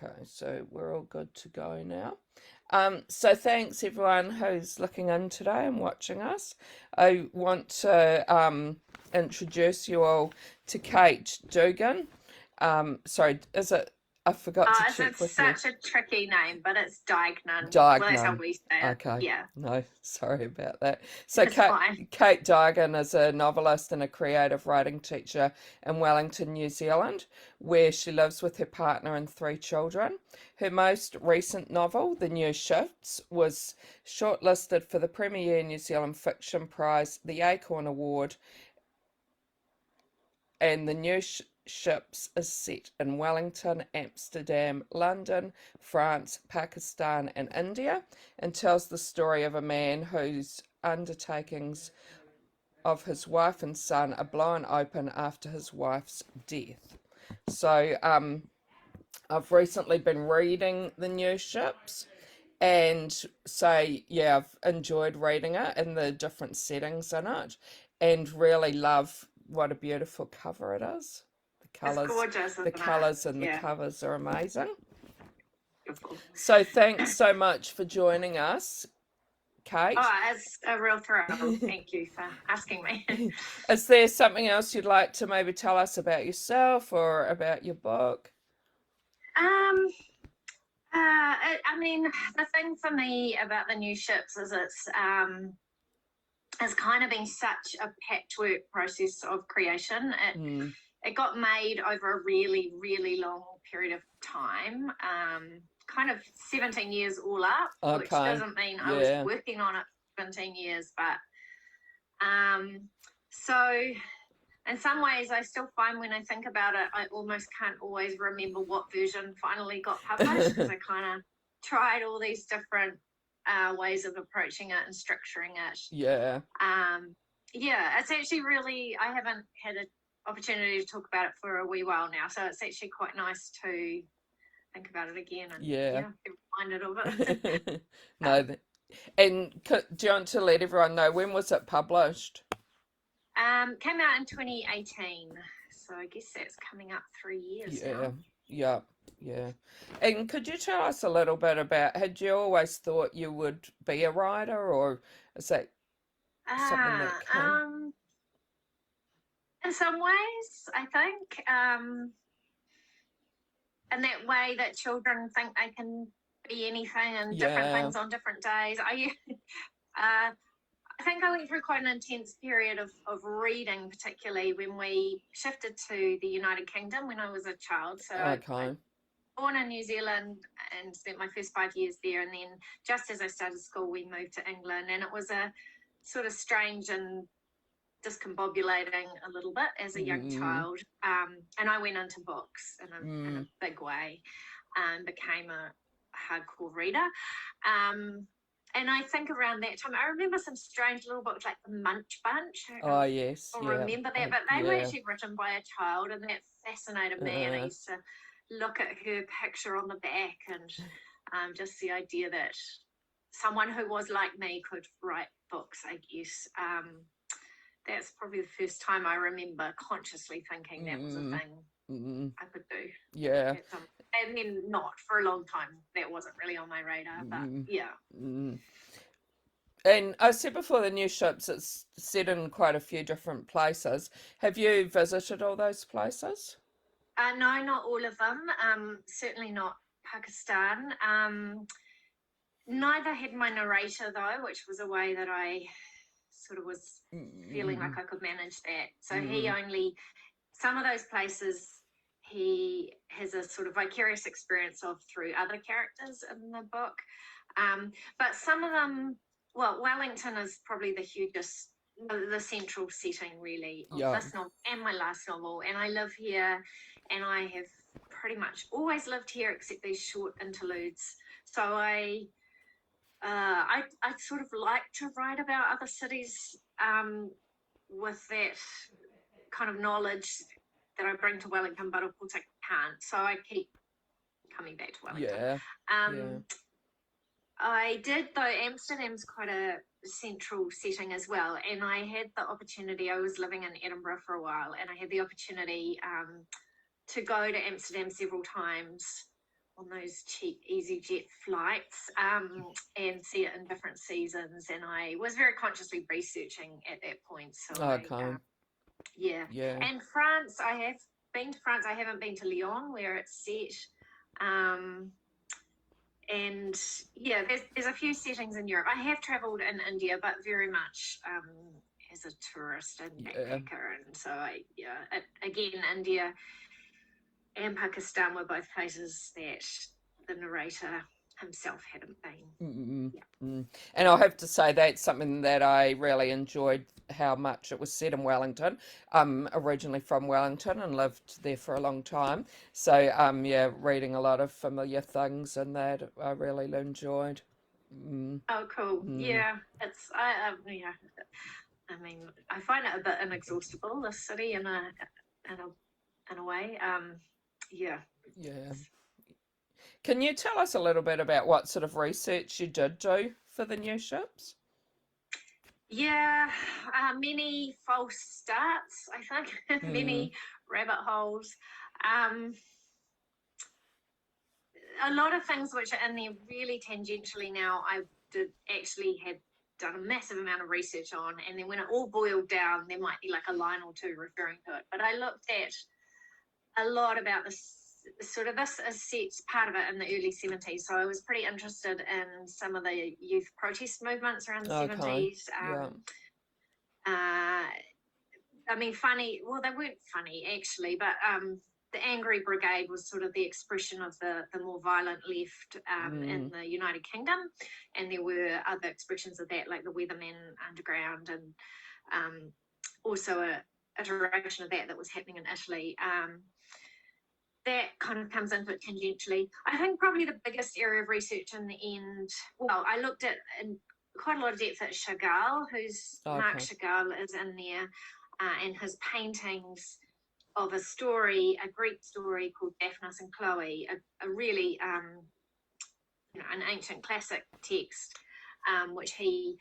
Okay, so we're all good to go now. So thanks everyone who's looking in today and watching us. I want to introduce you all to Kate Dugan. Sorry, is it? I forgot to check It's with you. such a tricky name, but it's Duignan. Well, that's how Duignan. we say it. Okay. Yeah, No, sorry about that. So it's fine. Kate Duignan is a novelist and a creative writing teacher in Wellington, New Zealand, where she lives with her partner and three children. Her most recent novel, The New Shifts, was shortlisted for the Premier New Zealand Fiction Prize, the Acorn Award, and the new ships is set in Wellington, Amsterdam, London, France, Pakistan, and India, and tells the story of a man whose undertakings of his wife and son are blown open after his wife's death. So, I've recently been reading The New Ships, and so yeah, I've enjoyed reading it and the different settings in it, and really love what a beautiful cover it is. The It's colors, gorgeous, isn't the it? colors and the Yeah, covers are amazing. beautiful. So thanks so much for joining us, Kate. Oh, it's a real thrill. Thank you for asking me. Is there something else you'd like to maybe tell us about yourself or about your book? Um, I mean, the thing for me about the new ships is it's kind of been such a patchwork process of creation. Mm, It got made over a really, really long period of time, kind of 17 years all up, which okay. doesn't mean I was Yeah. working on it for 17 years, but so in some ways I still find when I think about it, I almost can't always remember what version finally got published because I kind of tried all these different ways of approaching it and structuring it. Yeah. Yeah, it's actually really, I haven't had an opportunity to talk about it for a wee while now, so it's actually quite nice to think about it again and Yeah. yeah, be reminded of it. No, and do you want to let everyone know when was it published? Came out in 2018, so I guess that's coming up 3 years Yeah, now. yeah, yeah. And could you tell us a little bit about, had you always thought you would be a writer, or is that something that Ah, came? in some ways, I think, in that way that children think they can be anything and different Yeah, things on different days. Uh, I think I went through quite an intense period of reading, particularly when we shifted to the United Kingdom when I was a child. So I okay. born in New Zealand and spent my first 5 years there. And then just as I started school, we moved to England. And it was a sort of strange and discombobulating a little bit as a young Mm, child. And I went into books in a mm. big way and became a hardcore reader. Um, and I think around that time, I remember some strange little books like The Munch Bunch. I don't know Oh, if yes, you'll yeah, remember that, but they were yeah. actually written by a child, and that fascinated me. And I Uh, used to look at her picture on the back and just the idea that someone who was like me could write books, I guess. That's probably the first time I remember consciously thinking that was a mm, thing mm, I could do. yeah. And then not for a long time. That wasn't really on my radar, but Mm, yeah. mm. And I said before, the new ships, it's set in quite a few different places. Have you visited all those places? No, not all of them. Certainly not Pakistan. Neither had my narrator though, which was a way that I sort of was feeling Mm, like I could manage that. So he mm, only some of those places he has a sort of vicarious experience of through other characters in the book. But some of them, well, Wellington is probably the hugest, the central setting really of yeah, this novel and my last novel. And I live here and I have pretty much always lived here except these short interludes. So I sort of like to write about other cities with that kind of knowledge that I bring to Wellington, but of course I can't. So I keep coming back to Wellington. yeah, yeah. Um, I did, though, Amsterdam's quite a central setting as well. And I had the opportunity, I was living in Edinburgh for a while, and I had the opportunity to go to Amsterdam several times on those cheap EasyJet flights, and see it in different seasons. And I was very consciously researching at that point. So Okay. yeah. Yeah. And France, I have been to France. I haven't been to Lyon, where it's set. Um, and yeah, there's a few settings in Europe. I have travelled in India, but very much as a tourist and Yeah. backpacker. And so again, India and Pakistan were both places that the narrator himself hadn't been. Mm-mm. Yeah. Mm. And I'll have to say that's something that I really enjoyed, how much it was set in Wellington. I'm originally from Wellington and lived there for a long time. So yeah, reading a lot of familiar things and that I really enjoyed. Mm. Oh, cool. Mm. Yeah, it's yeah. I mean, I find it a bit inexhaustible, the city, in a way. Yeah. Yeah. Can you tell us a little bit about what sort of research you did do for the new ships? Yeah, many false starts, I think, Mm. many rabbit holes. Um, a lot of things which are in there really tangentially now, I did actually had done a massive amount of research on, and then when it all boiled down, there might be like a line or two referring to it. But I looked at a lot about this. Sort of this is set part of it in the early 70s, so I was pretty interested in some of the youth protest movements around the Okay. 70s. Yeah. Uh, I mean, funny. Well, they weren't funny actually, but the Angry Brigade was sort of the expression of the more violent left in Mm. the United Kingdom, and there were other expressions of that, like the Weathermen Underground, and also a iteration of that was happening in Italy. That kind of comes into it tangentially. I think probably the biggest area of research in the end. Well, I looked at in quite a lot of depth at Chagall, who's Marc Okay. Chagall is in there, and his paintings of a story, a Greek story called Daphnis and Chloe, a really an ancient classic text, which he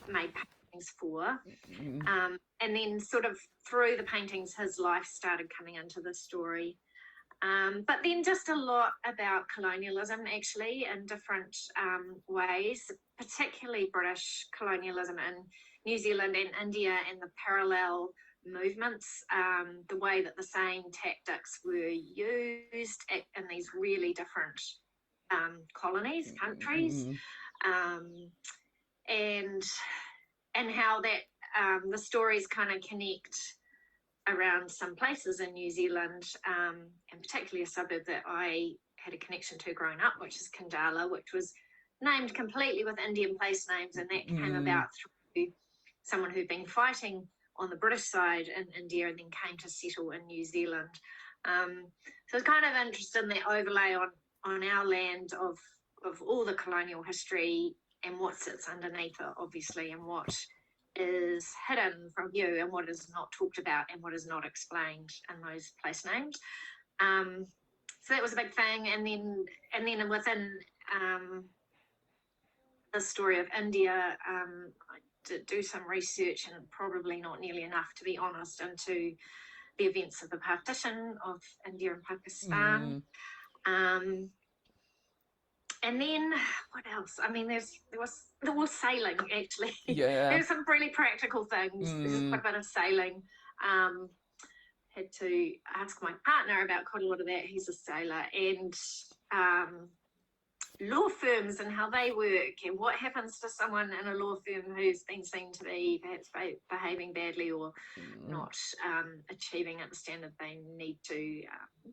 made paintings for. Mm. And then sort of through the paintings, his life started coming into the story. But then just a lot about colonialism, actually, in different ways, particularly British colonialism in New Zealand and India, and the parallel movements, the way that the same tactics were used in these really different colonies, countries, Mm. um, and how that the stories kind of connect around some places in New Zealand, and particularly a suburb that I had a connection to growing up, which is Kandala, which was named completely with Indian place names, and that came Mm. about through someone who'd been fighting on the British side in India and then came to settle in New Zealand. So it's kind of interesting that overlay on our land of all the colonial history and what sits underneath it, obviously, and what is hidden from view and what is not talked about and what is not explained in those place names. So that was a big thing, and then within the story of India, I did do some research, and probably not nearly enough, to be honest, into the events of the partition of India and Pakistan. Mm. Um, and then what else? I mean, there was sailing actually. Yeah. There's some really practical things. There's quite Mm. a bit of sailing. Um, had to ask my partner about quite a lot of that. He's a sailor, and law firms and how they work, and what happens to someone in a law firm who's been seen to be perhaps behaving badly or Mm. not achieving at the standard they need to.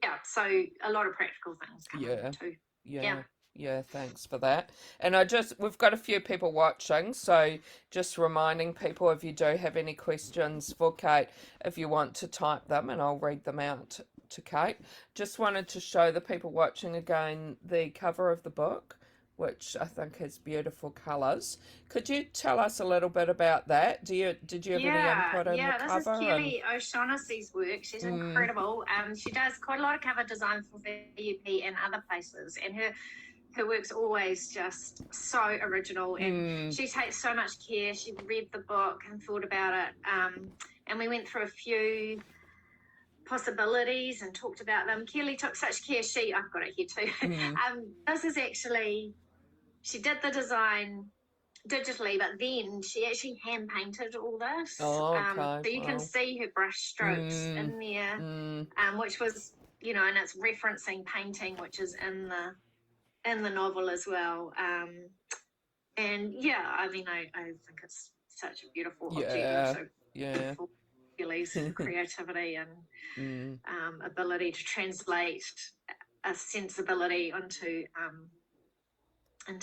Yeah, so a lot of practical things come Yeah. in too. Yeah. Yeah. Yeah, thanks for that. And we've got a few people watching, so just reminding people, if you do have any questions for Kate, if you want to type them and I'll read them out to Kate. Just wanted to show the people watching again the cover of the book, which I think has beautiful colours. Could you tell us a little bit about that? Did you have any input in the This is cover? And Kelly O'Shaughnessy's work. She's mm. incredible. She does quite a lot of cover design for VUP and other places, and her work's always just so original, and Mm. she takes so much care. She read the book and thought about it, and we went through a few possibilities and talked about them. Kelly took such care. I've got it here too. This is actually, she did the design digitally, but then she actually hand painted all this. Oh, okay. So you can see her brush strokes in there, which was, and it's referencing painting, which is in the novel as well. And yeah, I mean, I think it's such a beautiful object, so beautiful Kelly's creativity and ability to translate a sensibility into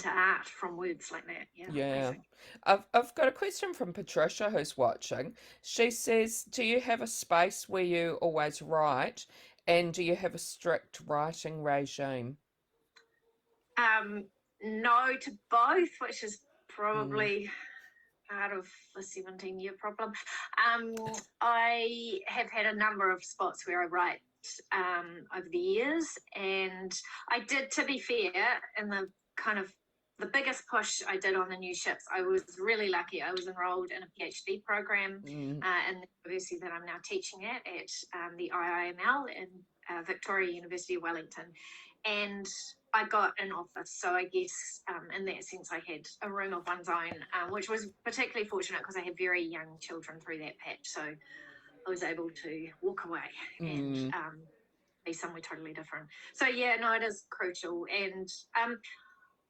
art from words like that. Yeah. Amazing. I've got a question from Patricia who's watching. She says, do you have a space where you always write, and do you have a strict writing regime? No to both, which is probably part of the 17-year problem. I have had a number of spots where I write over the years, and I did, to be fair, in the kind of the biggest push I did on the new ships, I was really lucky. I was enrolled in a PhD program in the university that I'm now teaching at the IIML in Victoria University of Wellington. And I got an office, so I guess in that sense I had a room of one's own, which was particularly fortunate because I had very young children through that patch, so I was able to walk away and be somewhere totally different. So yeah, no, it is crucial. And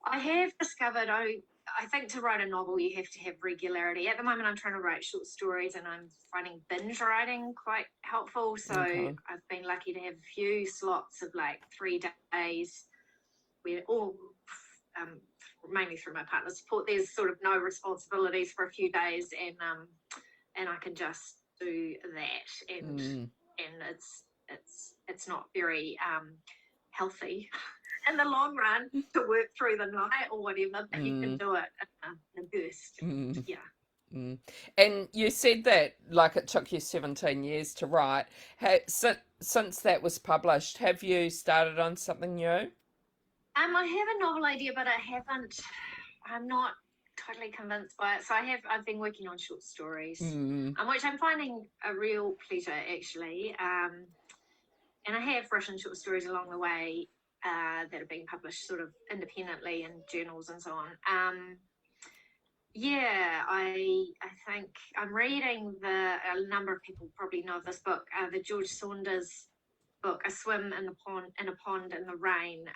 I have discovered, I think to write a novel you have to have regularity. At the moment I'm trying to write short stories and I'm finding binge writing quite helpful. So I've been lucky to have a few slots of like 3 days where mainly through my partner's support, there's sort of no responsibilities for a few days, and I can just do that, and it's not very healthy in the long run to work through the night or whatever, but you can do it in a burst. Yeah. And you said that like it took you 17 years to write. Since that was published, have you started on something new? I have a novel idea, but I'm not totally convinced by it. So I've been working on short stories, which I'm finding a real pleasure actually. And I have written short stories along the way that are being published sort of independently in journals and so on. Yeah, I think I'm reading a number of people probably know of this book, the George Saunders book, A Swim in a Pond in the Rain,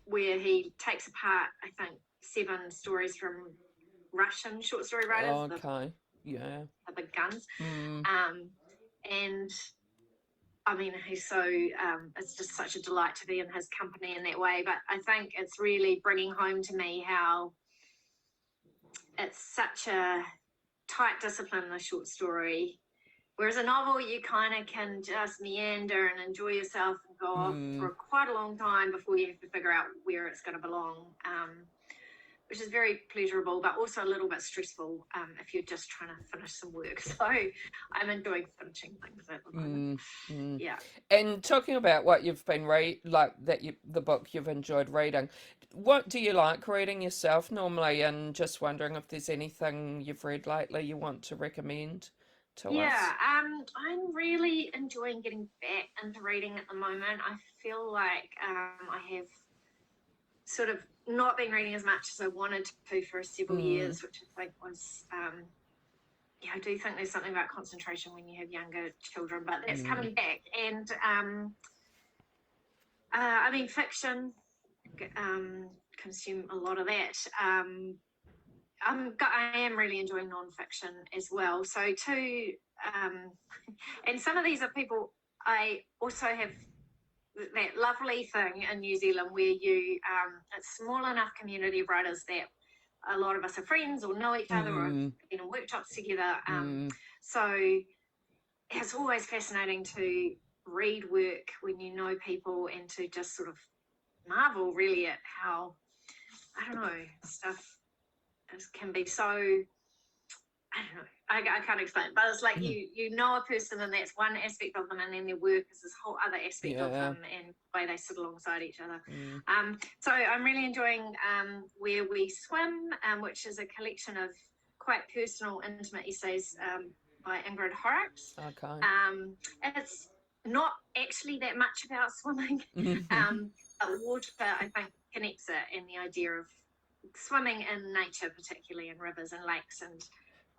where he takes apart, I think, 7 stories from Russian short story writers. Okay. The big guns. And I mean, he's so, it's just such a delight to be in his company in that way. But I think it's really bringing home to me how it's such a tight discipline in a short story. Whereas a novel, you kind of can just meander and enjoy yourself and go off for quite a long time before you have to figure out where it's going to belong, which is very pleasurable, but also a little bit stressful if you're just trying to finish some work. So I'm enjoying finishing things at the moment. Yeah. And talking about what you've been the book you've enjoyed reading, what do you like reading yourself normally? And just wondering if there's anything you've read lately you want to recommend to us. I'm really enjoying getting back into reading at the moment. I feel like I have sort of not been reading as much as I wanted to for several years, which I think was, I do think there's something about concentration when you have younger children, but that's coming back. And I mean, fiction, consume a lot of that. I am really enjoying nonfiction as well. So too, and some of these are people, I also have that lovely thing in New Zealand where you, it's small enough community of writers that a lot of us are friends or know each other or have been in workshops together. So it's always fascinating to read work when you know people and to just sort of marvel really at how, I don't know, stuff can be so, I don't know, I can't explain it, but it's like you know a person and that's one aspect of them, and then their work is this whole other aspect of them and the way they sit alongside each other. So I'm really enjoying Where We Swim, which is a collection of quite personal, intimate essays by Ingrid Horrocks. Okay. It's not actually that much about swimming. But water, I think, connects it, and the idea of swimming in nature, particularly in rivers and lakes and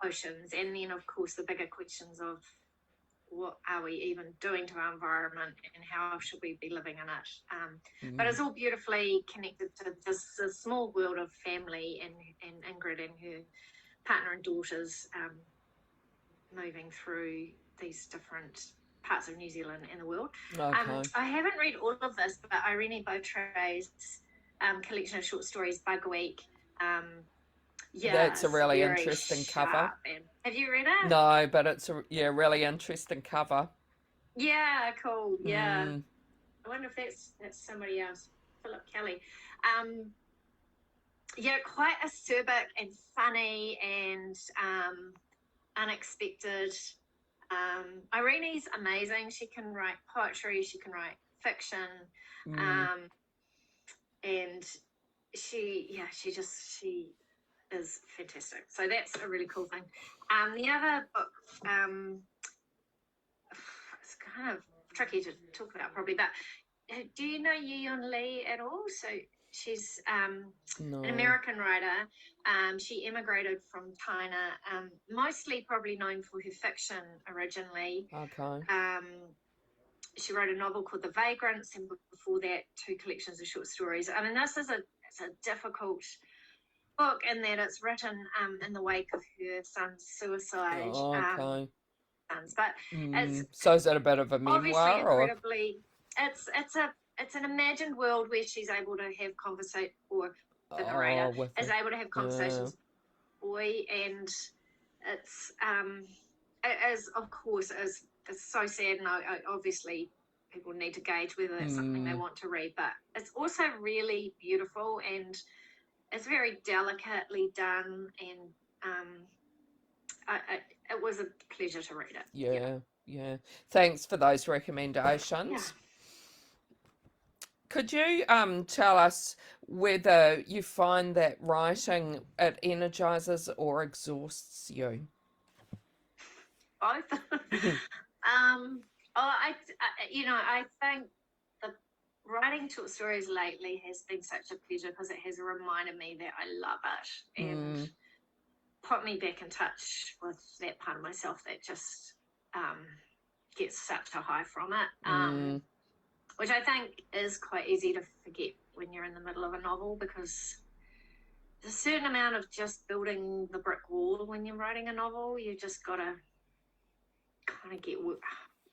oceans. And then, of course, the bigger questions of what are we even doing to our environment and how should we be living in it. But it's all beautifully connected to this small world of family and Ingrid and her partner and daughters moving through these different parts of New Zealand and the world. Okay. I haven't read all of this, but Irene Beautre's collection of short stories, Bug Week, That's a it's really very interesting cover. sharp. And have you read it? No, but it's a really interesting cover. Yeah, cool. Yeah. Mm. I wonder if that's somebody else, Philip Kelly. Yeah, quite acerbic and funny and unexpected. Irene's amazing. She can write poetry, she can write fiction, and she is fantastic. So that's a really cool thing. The other book, it's kind of tricky to talk about probably, but do you know Yun Lee at all? So she's No. an American writer. She immigrated from China, mostly probably known for her fiction originally. Okay. She wrote a novel called The Vagrants, and before that, 2 collections of short stories. I mean, it's a difficult book in that it's written in the wake of her son's suicide. Okay. But so is it a bit of a obviously memoir, or? incredibly, it's an imagined world where she's able to have conversation, or the narrator is able to have conversations with the boy, and it's it is, of course, it's so sad, and I obviously people need to gauge whether that's something they want to read, but it's also really beautiful, and it's very delicately done, and it was a pleasure to read it. Yeah. Thanks for those recommendations. Yeah. Could you tell us whether you find that writing, it energizes or exhausts you? Both. I think the writing short stories lately has been such a pleasure because it has reminded me that I love it and put me back in touch with that part of myself that just gets such a high from it, which I think is quite easy to forget when you're in the middle of a novel, because there's a certain amount of just building the brick wall when you're writing a novel. You just got to kind of get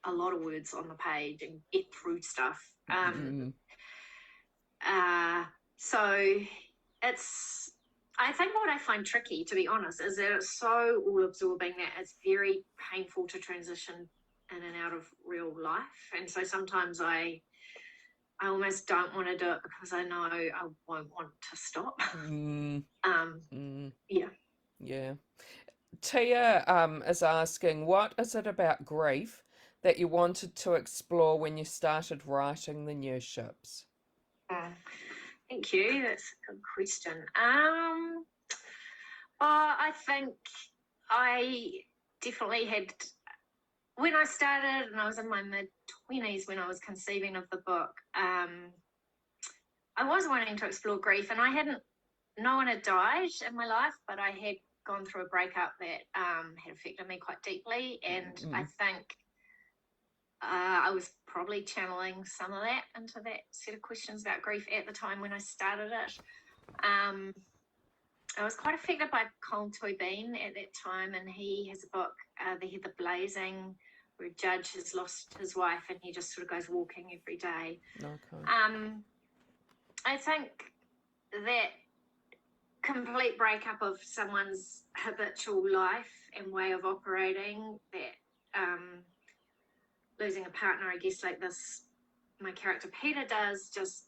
a lot of words on the page and get through stuff. So it's, I think what I find tricky, to be honest, is that it's so all-absorbing that it's very painful to transition in and out of real life. And so sometimes I almost don't want to do it because I know I won't want to stop. Yeah. Tia is asking, what is it about grief that you wanted to explore when you started writing The New Ships? Thank you. That's a good question. I think I definitely had, when I started, and I was in my mid-20s when I was conceiving of the book, I was wanting to explore grief, and no one had died in my life, but I had gone through a breakup that had affected me quite deeply, and I think I was probably channeling some of that into that set of questions about grief at the time when I started it. I was quite affected by Colin Toy-Bean at that time, and he has a book, The Heather Blazing, where a judge has lost his wife and he just sort of goes walking every day. Okay. I think that complete breakup of someone's habitual life and way of operating, that losing a partner, I guess, like this, my character Peter does, just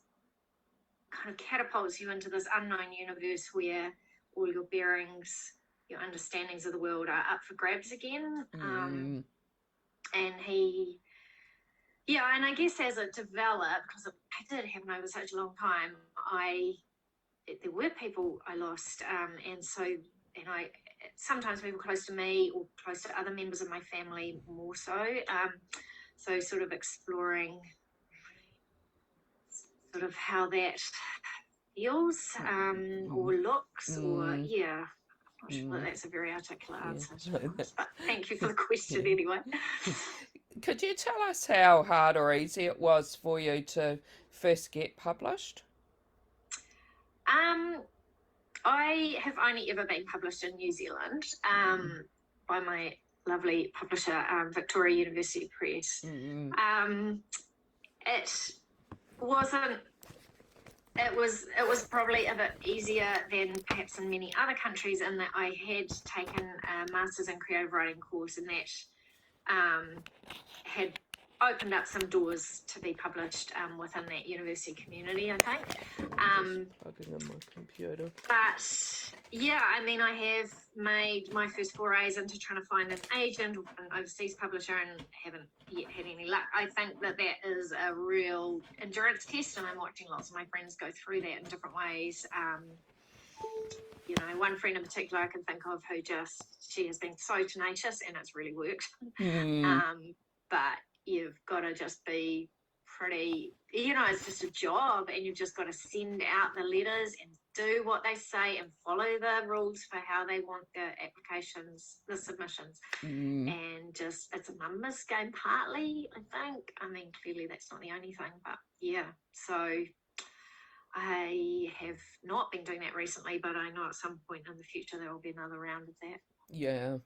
kind of catapults you into this unknown universe where all your bearings, your understandings of the world are up for grabs again. And and I guess as it developed, because I did happen over such a long time, there were people I lost, and sometimes people close to me or close to other members of my family more so. So sort of exploring sort of how that feels or looks or yeah. I'm not sure that that's a very articulate answer, to be honest, but thank you for the question anyway. Could you tell us how hard or easy it was for you to first get published? I have only ever been published in New Zealand by my lovely publisher, Victoria University Press. It wasn't. It was probably a bit easier than perhaps in many other countries in that I had taken a master's in creative writing course, and that had opened up some doors to be published within that university community, I think. Plugging in my computer. But yeah, I mean, I have made my first forays into trying to find an agent or an overseas publisher and haven't yet had any luck. I think that is a real endurance test, and I'm watching lots of my friends go through that in different ways. You know, one friend in particular I can think of who she has been so tenacious and it's really worked. But you've got to just be pretty, you know, it's just a job, and you've just got to send out the letters and do what they say and follow the rules for how they want the applications, the submissions. And just, it's a numbers game partly, I think. I mean, clearly that's not the only thing, but yeah. So I have not been doing that recently, but I know at some point in the future there will be another round of that. Yeah.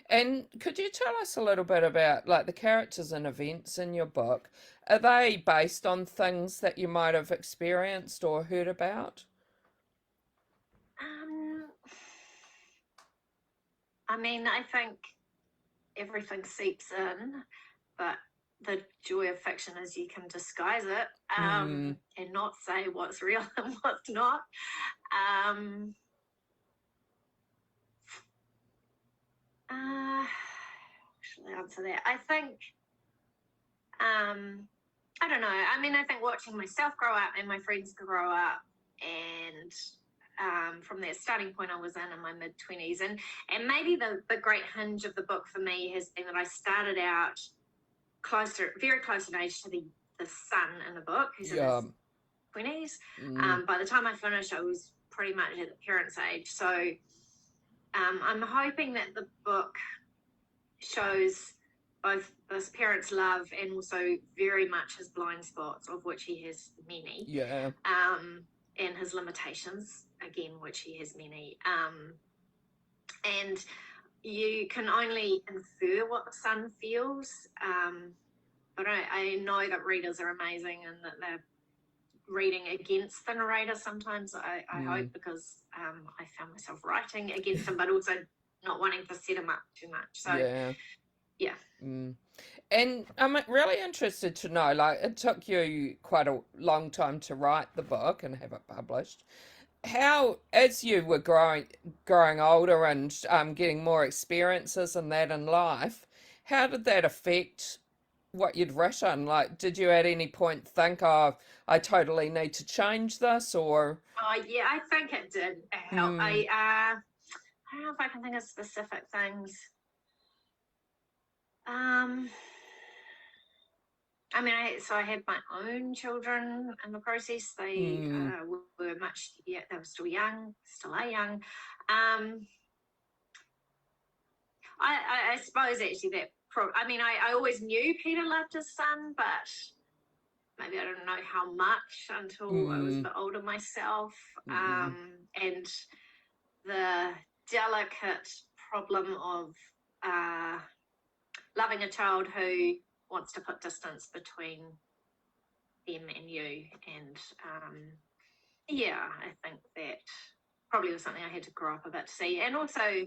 And could you tell us a little bit about like the characters and events in your book? Are they based on things that you might have experienced or heard about? I mean, I think everything seeps in, but the joy of fiction is you can disguise it and not say what's real and what's not. Should I answer that? I think, I don't know. I mean, I think watching myself grow up and my friends grow up, and from that starting point I was in my mid-20s, and maybe the great hinge of the book for me has been that I started out very close in age to the son in the book, who's in his 20s. By the time I finished, I was pretty much at the parents' age. So I'm hoping that the book shows both this parent's love and also very much his blind spots, of which he has many. And his limitations, again, which he has many. And you can only infer what the son feels. But I know that readers are amazing and that they're reading against the narrator sometimes, I hope, because I found myself writing against him, but also not wanting to set him up too much. So, yeah. And I'm really interested to know, like, it took you quite a long time to write the book and have it published. How, as you were growing older and getting more experiences and that in life, how did that affect what you'd written? Like, did you at any point think, oh, I totally need to change this, or? Oh, yeah, I think it did help. I don't know if I can think of specific things. I mean, I had my own children in the process. They were they were still young, still are young. I suppose actually that, I mean, I always knew Peter loved his son, but maybe I don't know how much until I was a bit older myself. And the delicate problem of loving a child who wants to put distance between them and you. And yeah, I think that probably was something I had to grow up a bit to see. And also,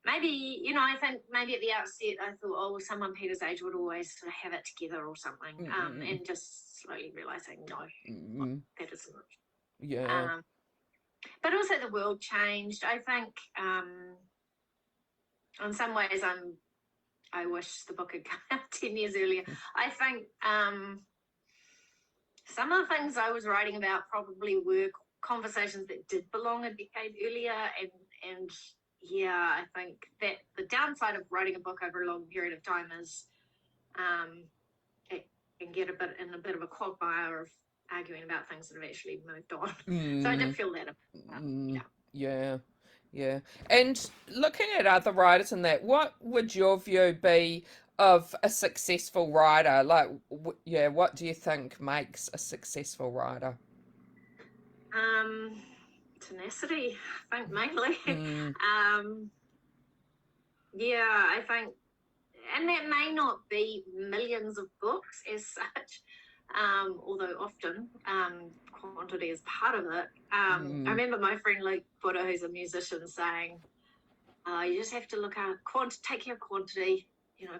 maybe, you know, I think maybe at the outset I thought, oh, someone Peter's age would always sort of have it together or something. And just slowly realising, no, that isn't. Yeah. But also the world changed. I think in some ways I wish the book had come out 10 years earlier. I think some of the things I was writing about probably were conversations that did belong a decade earlier, and yeah, I think that the downside of writing a book over a long period of time is it can get in a bit of a quagmire of arguing about things that have actually moved on. So I did Mm, feel that. mm, Yeah. yeah, yeah. And looking at other writers and that, what would your view be of a successful writer? Like, yeah, what do you think makes a successful writer? Um, tenacity, I think mainly. Mm, um, yeah, I think, and that may not be millions of books as such, although often quantity is part of it. I mm, remember my friend Luke Buddha, who's a musician, saying, you just have to look at take care of quantity.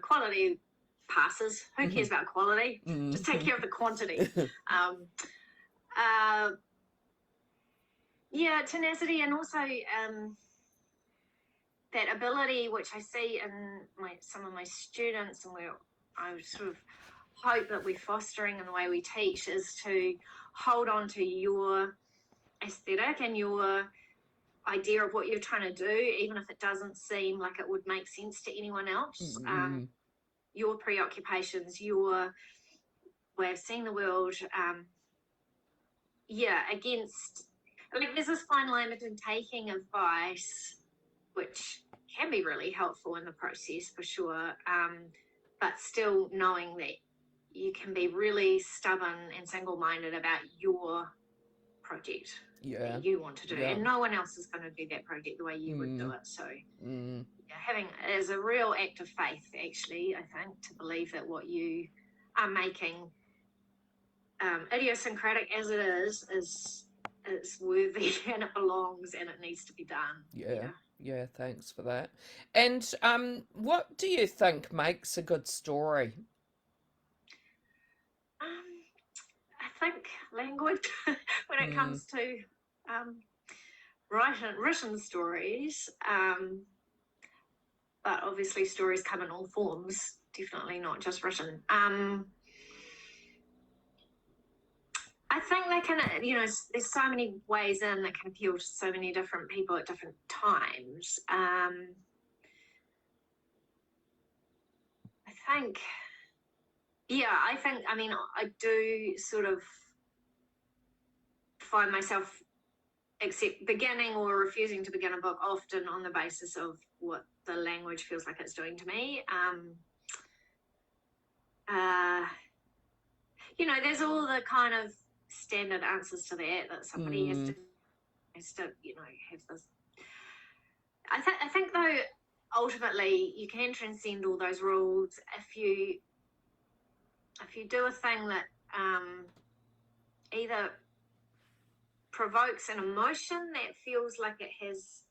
Quality passes. Who mm, cares about quality? Just take mm. care of the quantity. Um, uh, yeah, tenacity, and also that ability, which I see in some of my students, and where I sort of hope that we're fostering in the way we teach, is to hold on to your aesthetic and your idea of what you're trying to do, even if it doesn't seem like it would make sense to anyone else. Mm, Your preoccupations, your way of seeing the world, against, like, there's this fine line between taking advice, which can be really helpful in the process for sure, but still knowing that you can be really stubborn and single-minded about your project yeah, that you want to do, yeah. and no one else is going to do that project the way you would do Mm, it. So mm, having is a real act of faith, actually, I think, to believe that what you are making, idiosyncratic as it is worthy and it belongs and it needs to be done. yeah, Yeah. yeah. Thanks for that. And what do you think makes a good story? Um, I think language, when it Mm, comes to um, written stories, but obviously stories come in all forms, definitely not just written. I think they can, there's so many ways in that can appeal to so many different people at different times. I think, I mean, I do sort of find myself beginning or refusing to begin a book often on the basis of what the language feels like it's doing to me. Uh, there's all the kind of standard answers to that somebody mm, has to, have this. I think though, ultimately, you can transcend all those rules if you do a thing that either provokes an emotion that feels like it is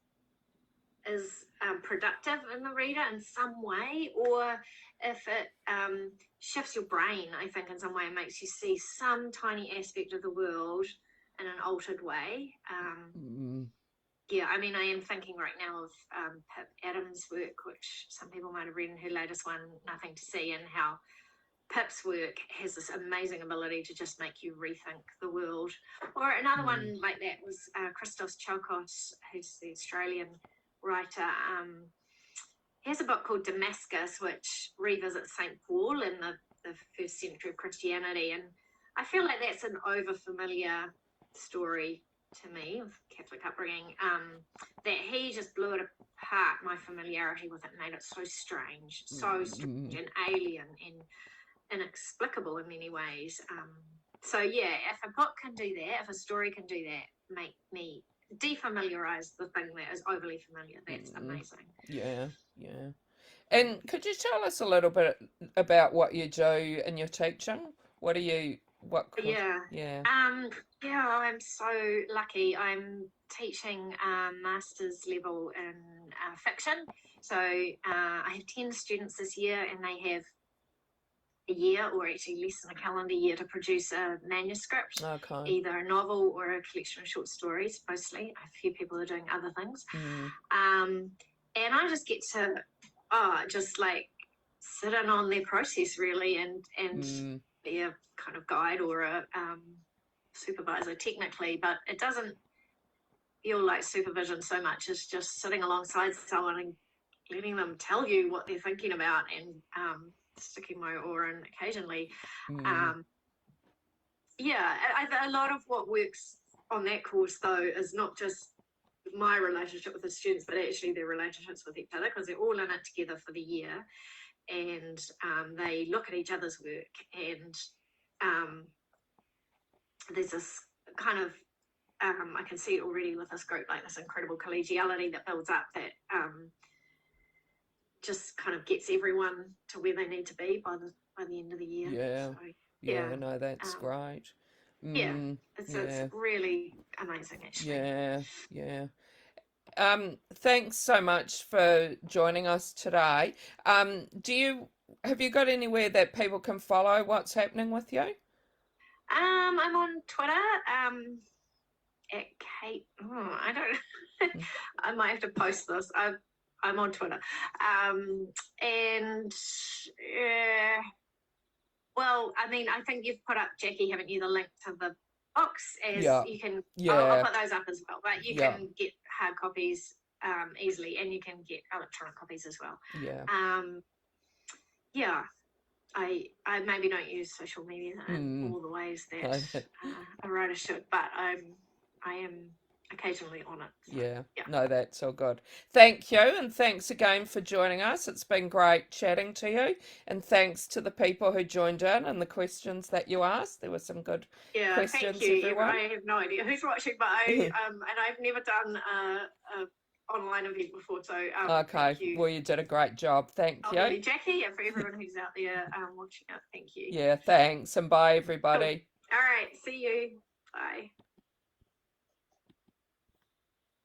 productive in the reader in some way, or if it shifts your brain, I think, in some way, and makes you see some tiny aspect of the world in an altered way. mm, I mean, I am thinking right now of Pip Adams' work, which some people might have read in her latest one, Nothing to See, and how Pip's work has this amazing ability to just make you rethink the world. Or another mm. one like that was Christos Chalkos, who's the Australian writer. He has a book called Damascus, which revisits St. Paul in the first century of Christianity. And I feel like that's an over-familiar story to me of Catholic upbringing, that he just blew it apart, my familiarity with it, made it so strange Mm, and alien and inexplicable in many ways. So yeah, if a book can do that, if a story can do that, make me defamiliarize the thing that is overly familiar, that's mm, amazing. yeah, yeah. And could you tell us a little bit about what you do in your teaching? What do you, what course? Yeah. Yeah. Um, I'm so lucky. I'm teaching master's level in fiction. So I have 10 students this year, and they have a year, or actually less than a calendar year, to produce a manuscript, Okay. either a novel or a collection of short stories. Mostly, a few people are doing other things, Mm, and I just get to, just like sit in on their process really, and mm, be a kind of guide or a supervisor technically, but it doesn't feel like supervision so much as just sitting alongside someone and letting them tell you what they're thinking about, and sticking my oar in occasionally. Mm. Yeah, a lot of what works on that course though is not just my relationship with the students, but actually their relationships with each other, because they're all in it together for the year, and they look at each other's work, and um, there's this kind of I can see it already with this group, like this incredible collegiality that builds up that just kind of gets everyone to where they need to be by the end of the year. Yeah. So yeah, Yeah, no, that's um, great. yeah, Mm, it's yeah. really amazing actually. Yeah. Yeah. Thanks so much for joining us today. Have you got anywhere that people can follow what's happening with you? I'm on Twitter. At Kate. Oh, I don't. Mm. I might have to post this. I'm on Twitter, and well, I mean, I think you've put up, Jackie, haven't you, the link to the books? As Yeah. you can, I'll Yeah. put those up as well. But you Yeah. can get hard copies easily, and you can get electronic copies as well. Yeah. Yeah, I maybe don't use social media in Mm. all the ways that I- a writer should, but I am occasionally on it. So Yeah, yeah, no, that's all good. Thank you, and thanks again for joining us. It's been great chatting to you, and thanks to the people who joined in and the questions that you asked. There were some good yeah. Thank questions, you. everyone. I have no idea who's watching, but and I've never done a online event before, so Okay, thank you. well, you did a great job. Thank Oh, you. really, Jackie, and for everyone who's out there watching it, thank you. Yeah, thanks, and bye, Cool. everybody. All right. See you. Bye.